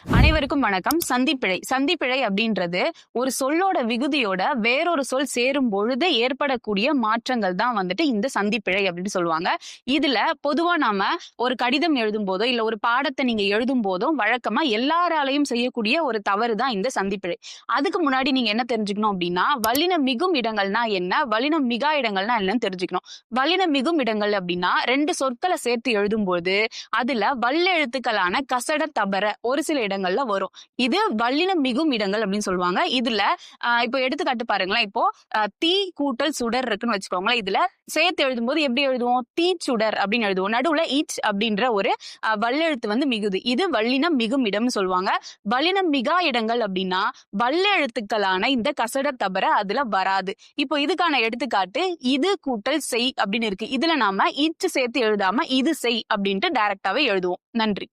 அனைவருக்கும் வணக்கம். சந்திப்பிழை. சந்திப்பிழை அப்படின்றது ஒரு சொல்லோட விகுதியோட வேறொரு சொல் சேரும் பொழுது ஏற்படக்கூடிய மாற்றங்கள் தான் வந்துட்டு இந்த சந்திப்பிழை அப்படின்னு சொல்லுவாங்க. இதுல பொதுவா நாம ஒரு கடிதம் எழுதும் போதோ இல்ல ஒரு பாடத்தை நீங்க எழுதும் போதோ வழக்கமா எல்லாராலையும் செய்யக்கூடிய ஒரு தவறு தான் இந்த சந்திப்பிழை. அதுக்கு முன்னாடி நீங்க என்ன தெரிஞ்சுக்கணும் அப்படின்னா, வல்லினம் மிகும் இடங்கள்னா என்ன, வல்லினம் மிகா இடங்கள்னா என்னன்னு தெரிஞ்சுக்கணும். வல்லினம் மிகும் இடங்கள் அப்படின்னா 2 சொற்களை சேர்த்து எழுதும்போது அதுல வல்லெழுத்துக்களான கசட தபர ஒரு சில இடங்கள்ல வரும். இது வல்லினம் மிகும் இடங்கள் அப்படின்னு சொல்லுவாங்க. இதுல இப்போ எடுத்துக்காட்டு பாருங்களேன். இப்போ தீ கூட்டல் சுடர் இருக்குன்னு வச்சுக்கோங்களேன். இதுல சேர்த்து எழுதும்போது எப்படி எழுதுவோம்? தீச்சுடர் அப்படின்னு எழுதுவோம். நடுவுல ஈச் அப்படின்ற ஒரு வல்லெழுத்து வந்து மிகுது. இது வல்லினம் மிகும் இடம்னு சொல்லுவாங்க. வல்லினம் மிகா இடங்கள் அப்படின்னா வல்லெழுத்துக்களான இந்த கசட தபர அதுல வராது. இப்போ இதுக்கான எடுத்துக்காட்டு இது கூட்டல் செய் அப்படின்னு இருக்கு. இதுல நாம ஈச்சு சேர்த்து எழுதாம இது செய் அப்படின்ட்டு டைரக்டாவே எழுதுவோம். நன்றி.